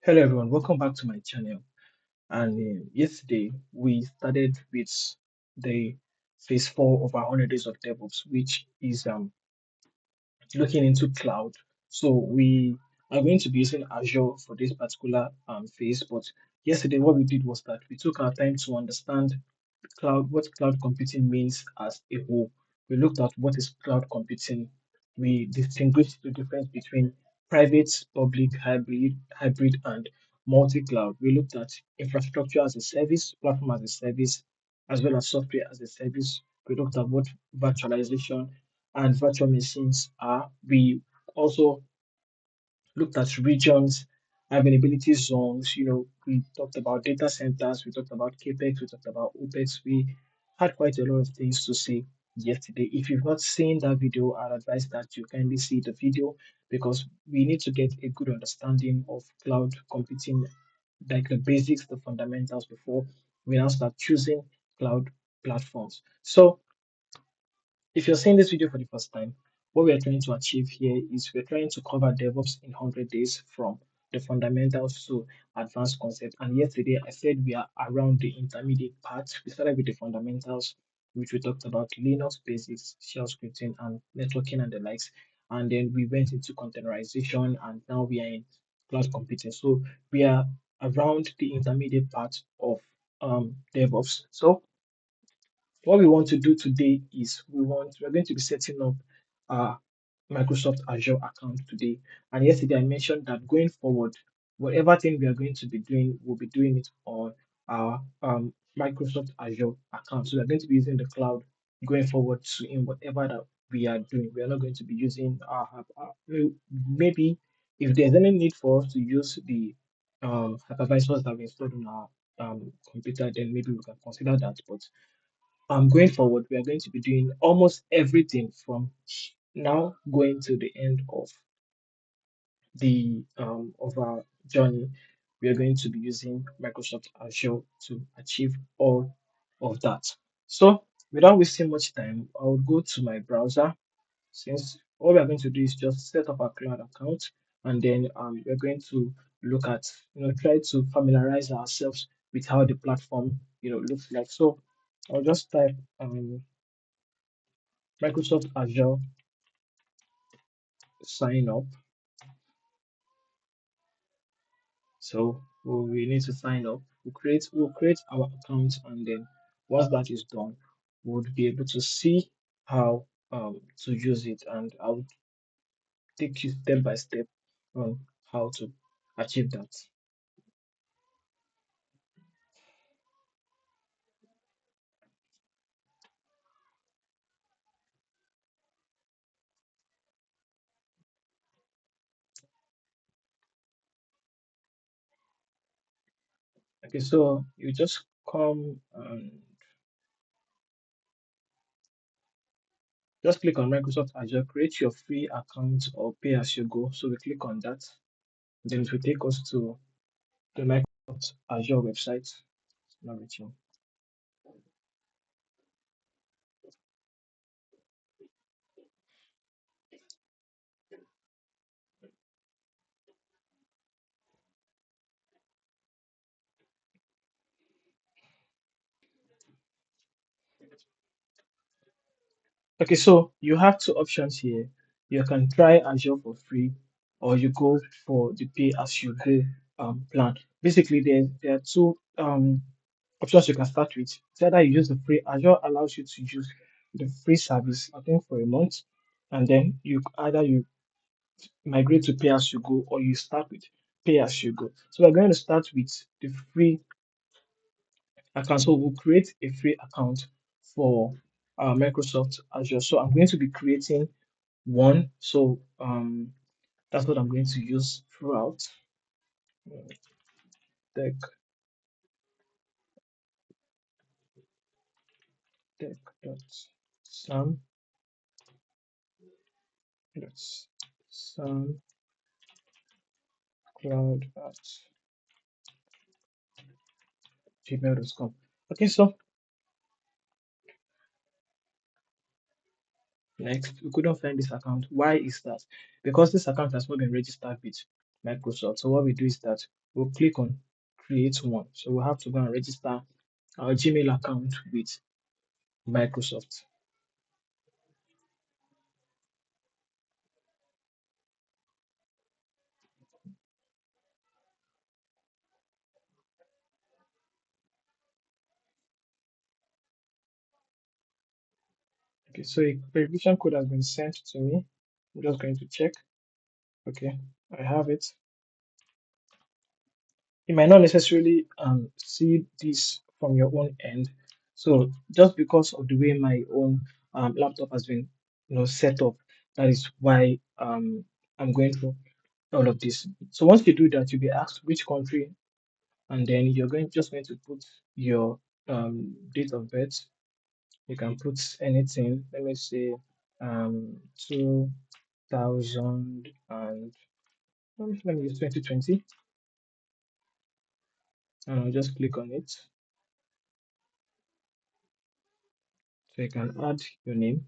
Hello everyone, welcome back to my channel. And yesterday we started with the phase 4 of our 100 days of DevOps, which is looking into cloud. So we are going to be using Azure for this particular phase. But yesterday what we did was that we took our time to understand what cloud computing means as a whole. We looked at what is cloud computing. We distinguished the difference between private, public, hybrid, and multi-cloud. We looked at infrastructure as a service, platform as a service, as well as software as a service. We looked at what virtualization and virtual machines are. We also looked at regions, availability zones. We talked about data centers, we talked about CAPEX, we talked about OPEX. We had quite a lot of things to say yesterday. If you've not seen that video, I'd advise that you kindly see the video because we need to get a good understanding of cloud computing, like the basics, the fundamentals, before we now start choosing cloud platforms. So, if you're seeing this video for the first time, what we are trying to achieve here is we're trying to cover DevOps in 100 days from the fundamentals to advanced concepts. And yesterday I said we are around the intermediate part. We started with the fundamentals, which we talked about Linux basics, shell scripting, and networking and the likes. And then we went into containerization, and now we are in cloud computing. So we are around the intermediate part of DevOps. So what we want to do today is we're going to be setting up our Microsoft Azure account today. And yesterday I mentioned that going forward, whatever thing we are going to be doing, we'll be doing it on our Microsoft Azure account. So we're going to be using the cloud going forward to in whatever that we are doing. We are not going to be using maybe if there's any need for us to use the hypervisors that we installed on our computer, then maybe we can consider that. But going forward, we are going to be doing almost everything from now going to the end of our journey. We are going to be using Microsoft Azure to achieve all of that. So, without wasting much time, I will go to my browser. Since all we are going to do is just set up our cloud account, and then we're going to look at try to familiarize ourselves with how the platform looks like. So, I'll just type Microsoft Azure sign up. So we need to sign up. We'll create our account, and then once that is done, we'll be able to see how to use it, and I'll take you step by step on how to achieve that. Okay, so you just come and just click on Microsoft Azure, create your free account or pay as you go. So we click on that, then it will take us to the Microsoft Azure website. Not reaching. Okay, so you have two options here. You can try Azure for free, or you go for the pay as you go plan. Basically, there are two options you can start with. It's either you use the free. Azure allows you to use the free service, I think, for a month, and then you migrate to pay as you go, or you start with pay as you go. So we're going to start with the free account. So we'll create a free account for Microsoft Azure. So I'm going to be creating one. So that's what I'm going to use throughout. Tech, tech.sam dot sam cloud at gmail.com. Okay, so next, we couldn't find this account. Why is that? Because this account has not been registered with Microsoft. So what we do is that we'll click on create one. So we'll have to go and register our Gmail account with Microsoft. Okay, so a verification code has been sent to me. I'm just going to check. Okay, I have it. You might not necessarily see this from your own end. So just because of the way my own laptop has been, set up, that is why I'm going through all of this. So once you do that, you'll be asked which country, and then you're going to put your date of birth. You can put anything. Let me say 2000 and let me use 2020, and I'll just click on it. So you can add your name.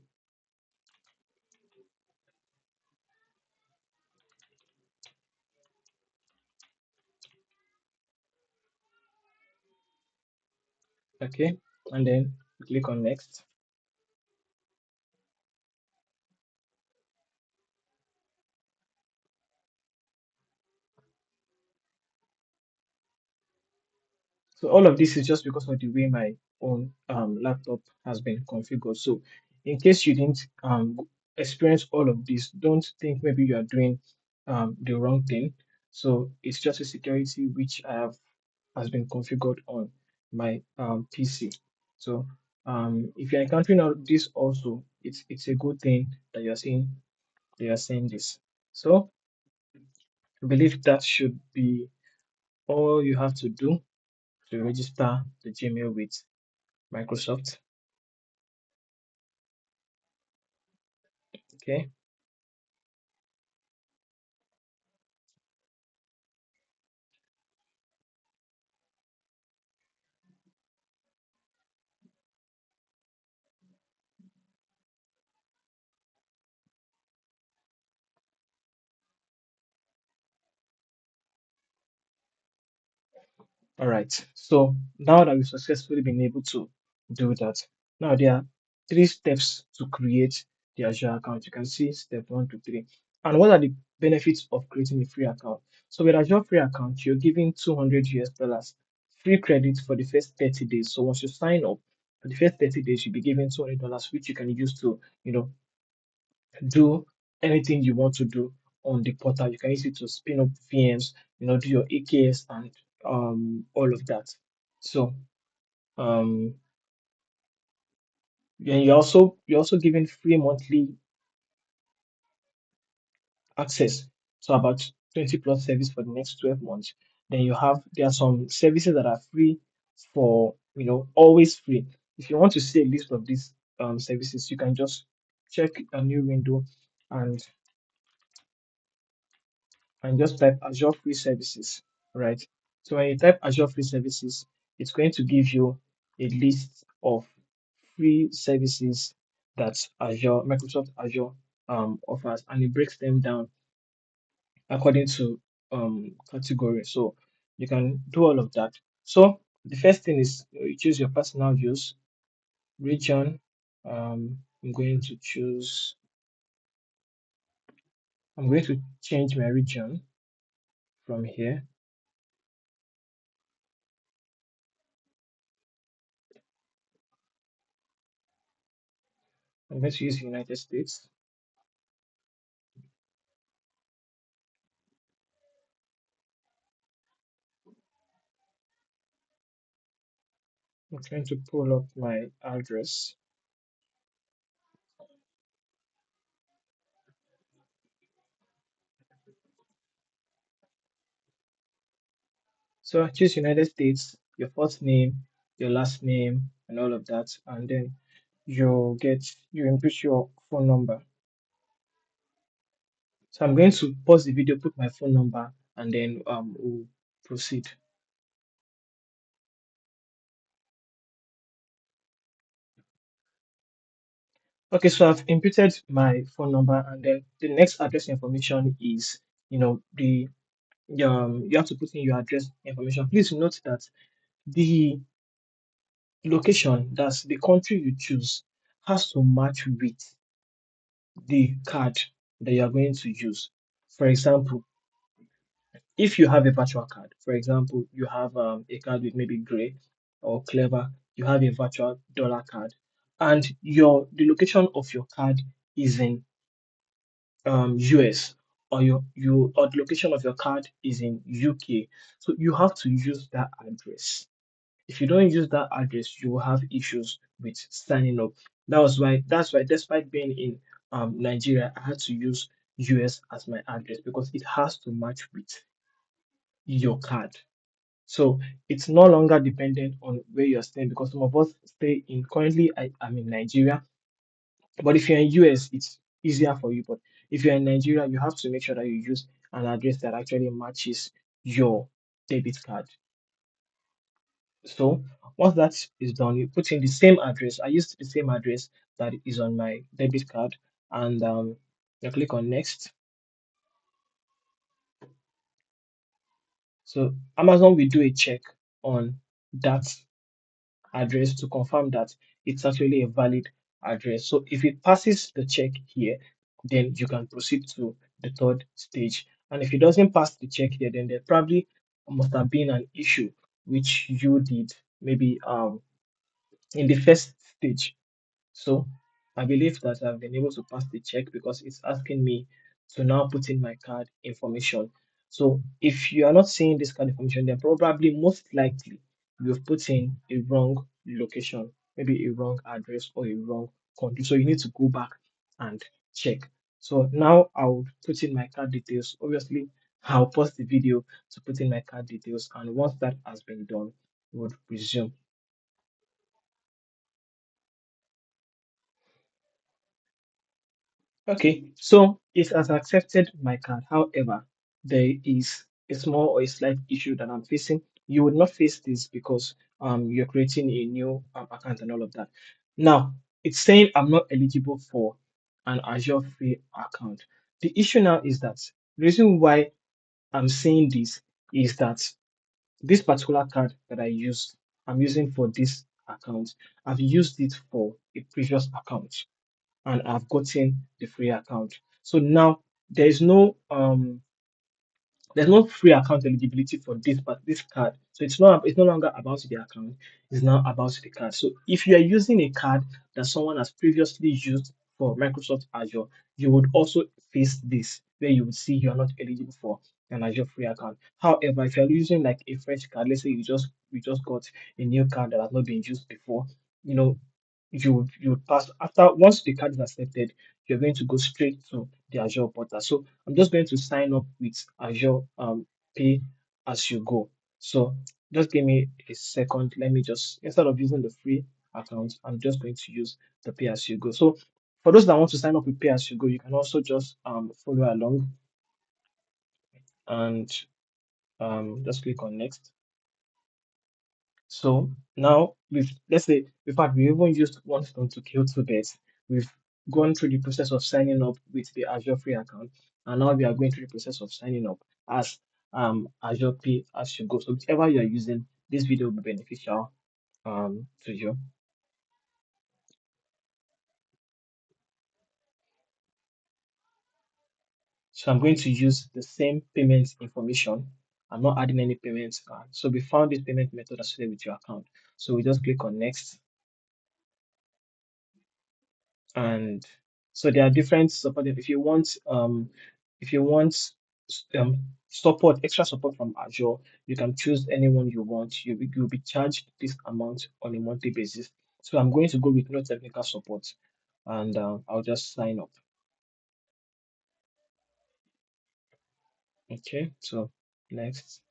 Okay, and then click on next. So all of this is just because of the way my own laptop has been configured. So in case you didn't experience all of this, don't think maybe you are doing the wrong thing. So it's just a security which I have has been configured on my PC. So if you're encountering all this also, it's a good thing that you're saying this. So I believe that should be all you have to do to register the Gmail with Microsoft. Okay. All right. So now that we've successfully been able to do that, now there are three steps to create the Azure account. You can see step one to three. And what are the benefits of creating a free account? So with Azure free account, you're giving 200 US dollars free credit for the first 30 days. So once you sign up for the first 30 days, you'll be given $200, which you can use to, do anything you want to do on the portal. You can use it to spin up VMs, do your AKS and all of that. So um and you're also given free monthly access to about 20 plus service for the next 12 months. Then there are some services that are free for always free. If you want to see a list of these services, you can just check a new window and just type Azure Free Services, right? So when you type Azure Free Services, it's going to give you a list of free services that Microsoft Azure offers, and it breaks them down according to category. So you can do all of that. So the first thing is you choose your personal use region. I'm going to choose. I'm going to change my region from here. I'm going to use United States. I'm trying to pull up my address. So I choose United States, your first name, your last name, and all of that, and then you input your phone number. So I'm going to pause the video, put my phone number, and then we'll proceed. Okay, so I've inputted my phone number, and then the next address information is, the you have to put in your address information. Please note that the location, that's the country you choose, has to match with the card that you are going to use. For example, if you have a virtual card, for example, you have a card with maybe Gray or Clever, you have a virtual dollar card, and the location of your card is in US, or the location of your card is in UK. So you have to use that address. If you don't use that address, you will have issues with signing up. That's why despite being in Nigeria, I had to use US as my address because it has to match with your card. So it's no longer dependent on where you're staying, because some of us stay in currently I'm in Nigeria, but if you're in US, it's easier for you. But if you're in Nigeria, you have to make sure that you use an address that actually matches your debit card. So once that is done, you put in the same address. I used the same address that is on my debit card, and you click on next. So Amazon will do a check on that address to confirm that it's actually a valid address. So if it passes the check here, then you can proceed to the third stage. And if it doesn't pass the check here, then there probably must have been an issue which you did maybe in the first stage. So I believe that I've been able to pass the check because it's asking me to now put in my card information. So if you are not seeing this card information, then probably most likely you've put in a wrong location, maybe a wrong address or a wrong country. So you need to go back and check. So now I'll put in my card details. Obviously, I'll pause the video to put in my card details, and once that has been done, we'll resume. Okay, so it has accepted my card. However, there is a small or a slight issue that I'm facing. You would not face this because you're creating a new account and all of that. Now, it's saying I'm not eligible for an Azure free account. The issue now is that the reason why I'm saying this is that this particular card that I'm using for this account, I've used it for a previous account and I've gotten the free account. So now there is no there's no free account eligibility for this card. So it's no longer about the account, it's now about the card. So if you are using a card that someone has previously used for Microsoft Azure, you would also face this where you would see you are not eligible for an Azure free account. However, if you're using like a fresh card, let's say you just got a new card that has not been used before, you know, you would pass after once the card is accepted, you're going to go straight to the Azure portal. So I'm just going to sign up with Azure Pay as you go. So just give me a second. Let me just, instead of using the free account, I'm just going to use the Pay as you go. So for those that want to sign up with Pay as you go, you can also just follow along and just click on next. So now let's say in fact we even used one stone to kill two birds. We've gone through the process of signing up with the Azure free account, and now we are going through the process of signing up as Azure Pay as you go. So whichever you are using, this video will be beneficial to you. So I'm going to use the same payment information. I'm not adding any payments. So we found this payment method associated with your account. So we just click on next. And so there are different support. If you want support, extra support from Azure, you can choose anyone you want. You'll be charged this amount on a monthly basis. So I'm going to go with no technical support, and I'll just sign up. Okay, so next,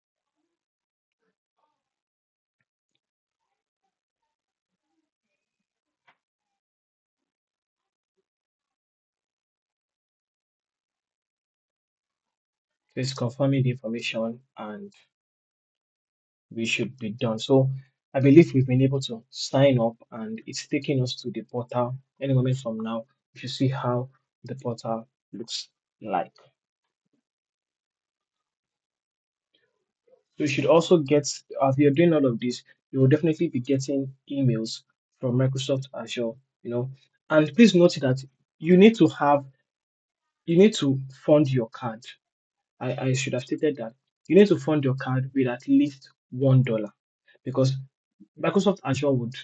please confirming the information, and we should be done. So I believe we've been able to sign up, and it's taking us to the portal. Any moment from now, you should see how the portal looks like. So you should also get, as you're doing all of this, you will definitely be getting emails from Microsoft Azure, you know. And please note that you need to have, you need to fund your card. I should have stated that. You need to fund your card with at least $1 because Microsoft Azure would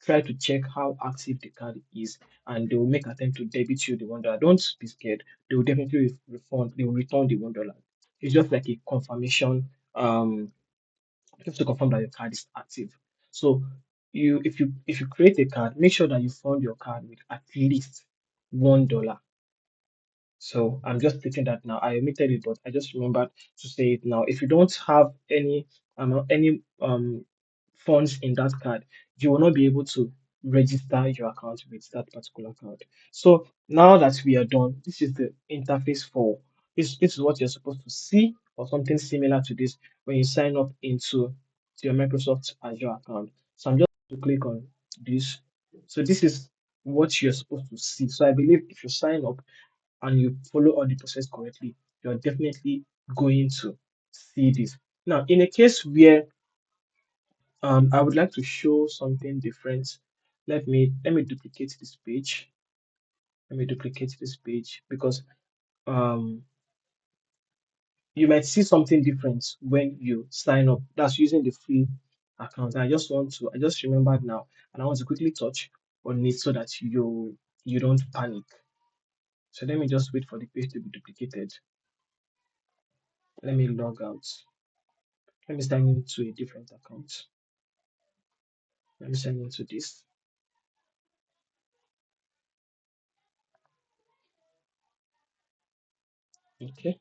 try to check how active the card is and they will make attempt to debit you the $1. Don't be scared. They will definitely refund, they will return the $1. It's just like a confirmation, just to confirm that your card is active. So if you create a card, make sure that you fund your card with at least $1. So I'm just stating that now. I omitted it, but I just remembered to say it now. If you don't have any funds in that card, you will not be able to register your account with that particular card. So now that we are done, this is the interface for this is what you're supposed to see or something similar to this when you sign up into your Microsoft Azure account. So I'm just going to click on this. So this is what you're supposed to see. So I believe if you sign up and you follow all the process correctly, you're definitely going to see this. Now, in a case where I would like to show something different, let me duplicate this page. Let me duplicate this page because um, you might see something different when you sign up. That's using the free account. I just remembered now, and I want to quickly touch on it so that you don't panic. So let me just wait for the page to be duplicated. Let me log out. Let me sign into a different account. Let me sign into this. Okay.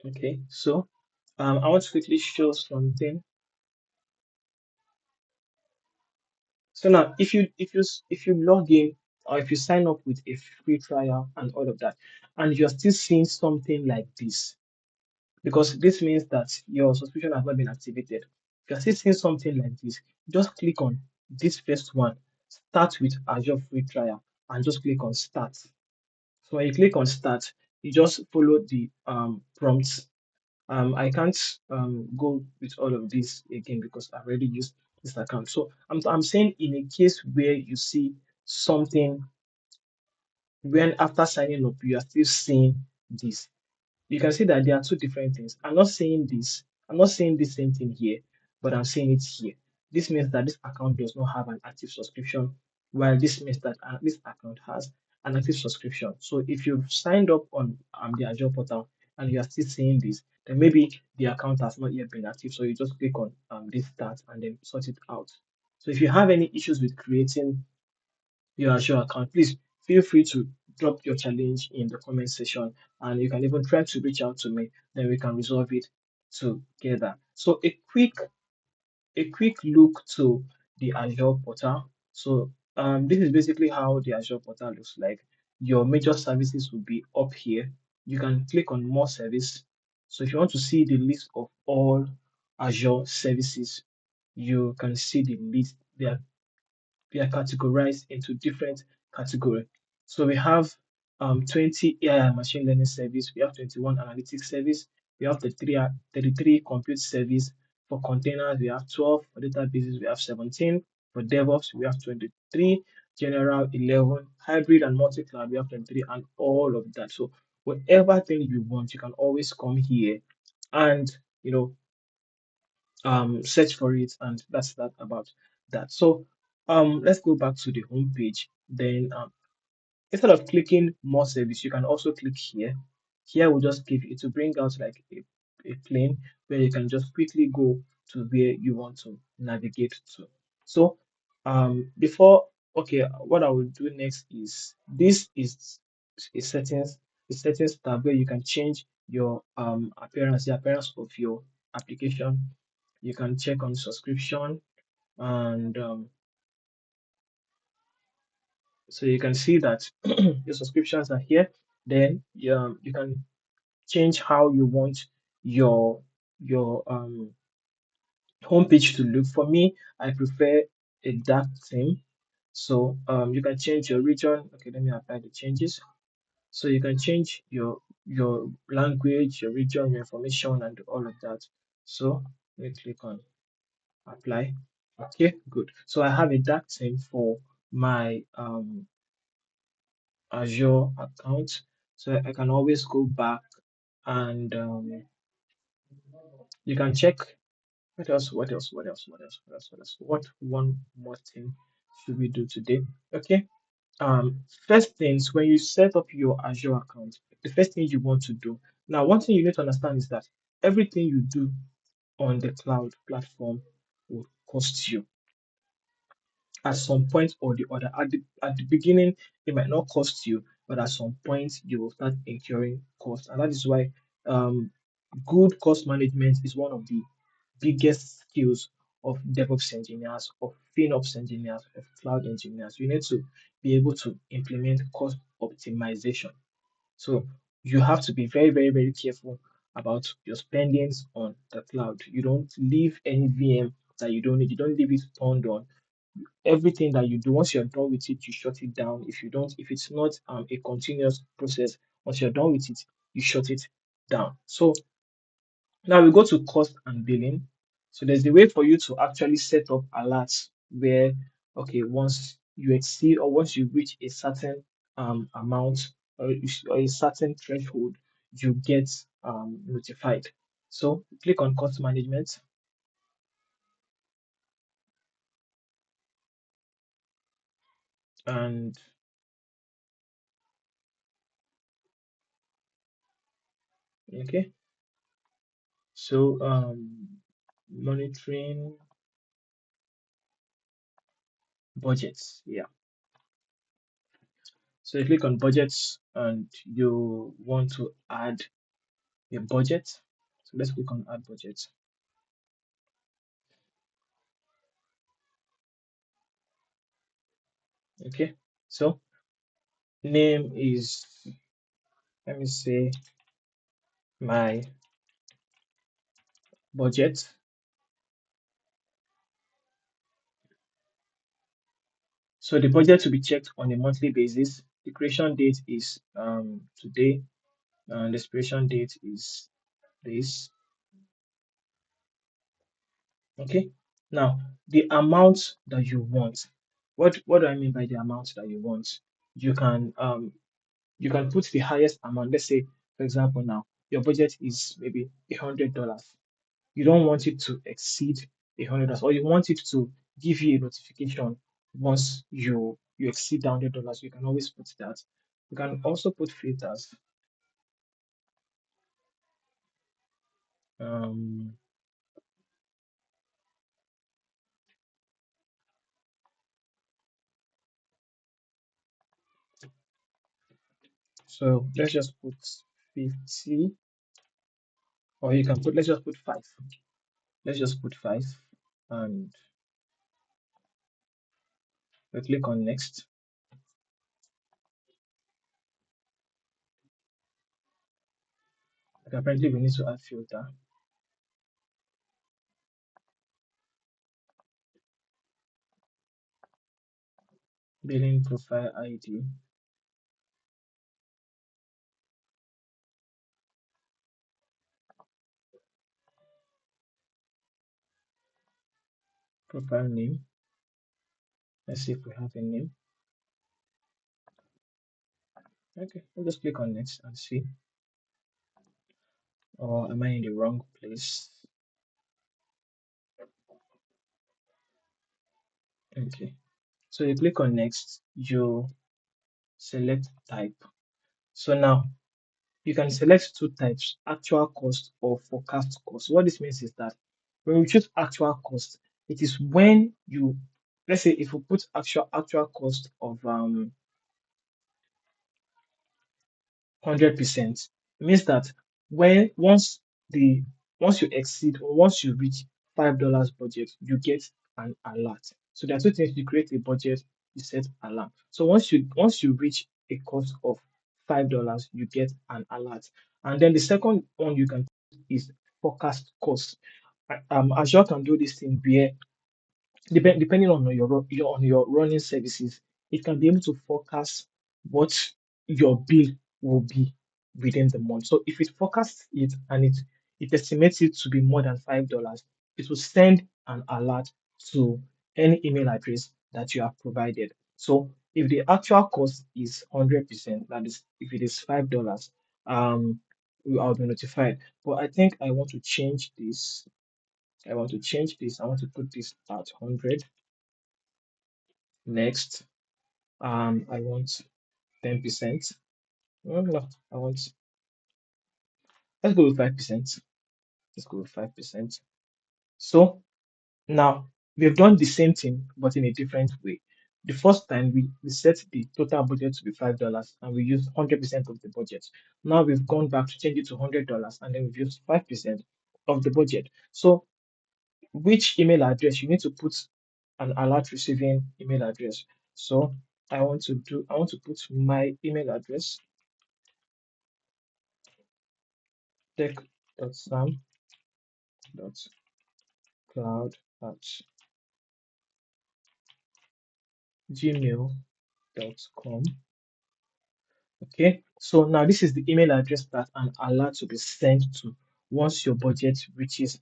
Okay. So I want to quickly show something. So now, if you log in or if you sign up with a free trial and all of that, and you're still seeing something like this, because this means that your subscription has not been activated. If you're still seeing something like this, just click on this first one. Start with Azure free trial and just click on start. So when you click on start, you just follow the prompts. I can't go with all of this again because I've already used this account. So I'm saying in a case where you see something when after signing up you are still seeing this, you can see that there are two different things. I'm not saying this, I'm not saying the same thing here, but I'm saying it here. This means that this account does not have an active subscription, while this means that this account has an active subscription. So if you've signed up on the Azure portal and you are still seeing this, then maybe the account has not yet been active. So you just click on this start and then sort it out. So if you have any issues with creating your Azure account, please feel free to drop your challenge in the comment section and you can even try to reach out to me, then we can resolve it together. So a quick look to the Azure portal. So this is basically how the Azure portal looks like. Your major services will be up here. You can click on more service. So if you want to see the list of all Azure services, you can see the list there. They are categorized into different categories. So we have 20 AI and machine learning service, we have 21 analytics service, we have the 33 compute service. For containers, we have 12, for databases, we have 17, for DevOps, we have 23, general 11, hybrid and multi-cloud, we have 23, and all of that. So whatever thing you want, you can always come here and search for it, and that's that about that. So let's go back to the home page. Then instead of clicking more service, you can also click here. Here will just give it to bring out like a plane where you can just quickly go to where you want to navigate to. So before, okay, what I will do next is this is a settings a settings tab where you can change your appearance, the appearance of your application. You can check on subscription, and so you can see that your subscriptions are here. Then you can change how you want your your homepage to look. For me, I prefer a dark theme. So you can change your region. Okay, let me apply the changes. So you can change your language, your region, your information, and all of that. So let me click on apply. Okay, good. So I have a dark theme for my Azure account. So I can always go back and you can check what else, what else, what else, what else, what else, what else. What one more thing should we do today? Okay. First things when you set up your Azure account, the first thing you want to do. Now, one thing you need to understand is that everything you do on the cloud platform will cost you at some point or the other. At the beginning, it might not cost you, but at some point you will start incurring costs. And that is why um, good cost management is one of the biggest skills of DevOps engineers, of FinOps engineers, of cloud engineers. You need to be able to implement cost optimization. So you have to be very, very, very careful about your spendings on the cloud. You don't leave any VM that you don't need. You don't leave it turned on. Everything that you do, once you're done with it, you shut it down. If you don't, if it's not a continuous process, once you're done with it, you shut it down. So now we go to cost and billing. So there's the way for you to actually set up alerts where, okay, once you exceed or once you reach a certain amount or a certain threshold, you get notified. So click on cost management and okay. So monitoring budgets. Yeah. So you click on budgets and you want to add a budget. So let's click on add budget. Okay. So name is, let me say, my budget. So the budget to be checked on a monthly basis. The creation date is today and the expiration date is this. Okay. Now the amount that you want. What do I mean by the amount that you want? You can you can put the highest amount. Let's say, for example, now your budget is maybe $100. You don't want it to exceed $100, or you want it to give you a notification once you exceed the $100. You can always put that. You can also put filters. Um, so let's just put 50, or you can put, let's just put 5. Let's just put 5, and we click on next. Like apparently we need to add filter, billing profile ID, profile name. Let's see if we have a name. Okay, we'll just click on next and see. Or am I in the wrong place? Okay. So you click on next, you select type. So now you can select two types, actual cost or forecast cost. What this means is that when we choose actual cost, it is when you, let's say if we put actual cost of 100%, it means that when the once you exceed or once you reach $5 budget, you get an alert. So there are two things: you create a budget, you set alarm. So once you reach a cost of $5, you get an alert. And then the second one you can put is forecast cost. Azure can do this thing where depending on on your running services, it can be able to forecast what your bill will be within the month. So if it forecasts it and it estimates it to be more than $5, it will send an alert to any email address that you have provided. So if the actual cost is 100%, that is, if it is $5, I'll be notified. But I think I want to change this. I want to change this. I want to put this at 100. Next, I want 10%. No, I want, let's go with 5%. Let's go with 5%. So now we've done the same thing, but in a different way. The first time we set the total budget to be $5 and we used 100% of the budget. Now we've gone back to change it to $100 and then we've used 5% of the budget. So which email address you need to put an alert receiving email address. So I want to put my email address tech.sam.cloud@gmail.com. Okay, so now this is the email address that an alert to be sent to once your budget reaches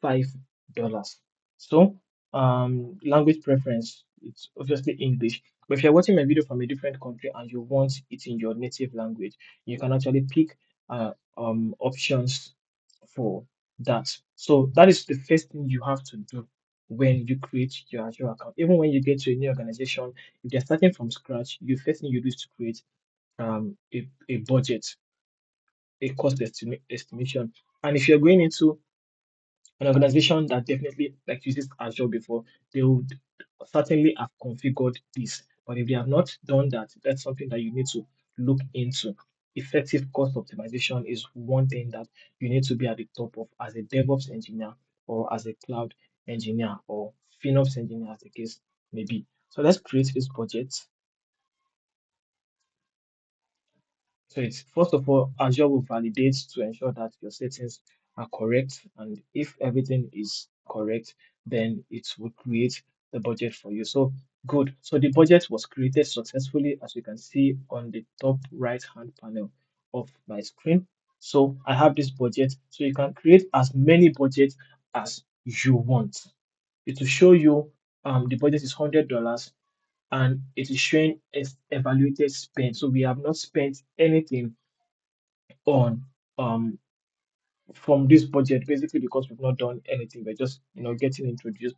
$5. So, language preference, it's obviously English. But if you're watching my video from a different country and you want it in your native language, you can actually pick options for that. So that is the first thing you have to do when you create your Azure account. Even when you get to a new organization, if they're starting from scratch, the first thing you do is to create a budget, a estimation. And if you're going into an organization that definitely like uses Azure before, they would certainly have configured this. But if they have not done that, that's something that you need to look into. Effective cost optimization is one thing that you need to be at the top of as a DevOps engineer or as a cloud engineer or FinOps engineer, as the case may be. So let's create this budget. So it's first of all, Azure will validate to ensure that your settings are correct. And if everything is correct, then it will create the budget for you. So good. So the budget was created successfully, as you can see on the top right hand panel of my screen. So I have this budget. So you can create as many budgets as you want. It will show you the budget is $100 and it is showing as evaluated spend. So we have not spent anything on from this budget basically because we've not done anything. We're just getting introduced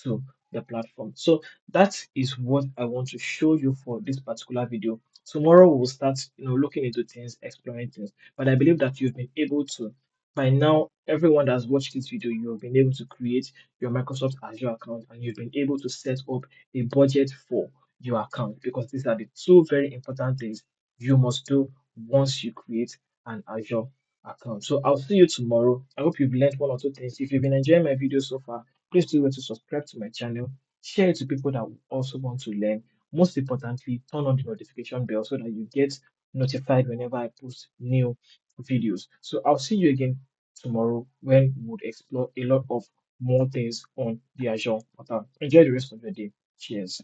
to the platform. So that is what I want to show you for this particular video. Tomorrow we will start looking into things, exploring things. But I believe that you've been able to, by now, everyone that has watched this video, you have been able to create your Microsoft Azure account and you've been able to set up a budget for your account, because these are the two very important things you must do once you create an Azure account. So I'll see you tomorrow. I hope you've learned one or two things. If you've been enjoying my video so far, please do well to subscribe to my channel, share it to people that also want to learn. Most importantly, turn on the notification bell so that you get notified whenever I post new videos. So I'll see you again tomorrow when we would explore a lot of more things on the Azure portal. Enjoy the rest of your day. Cheers.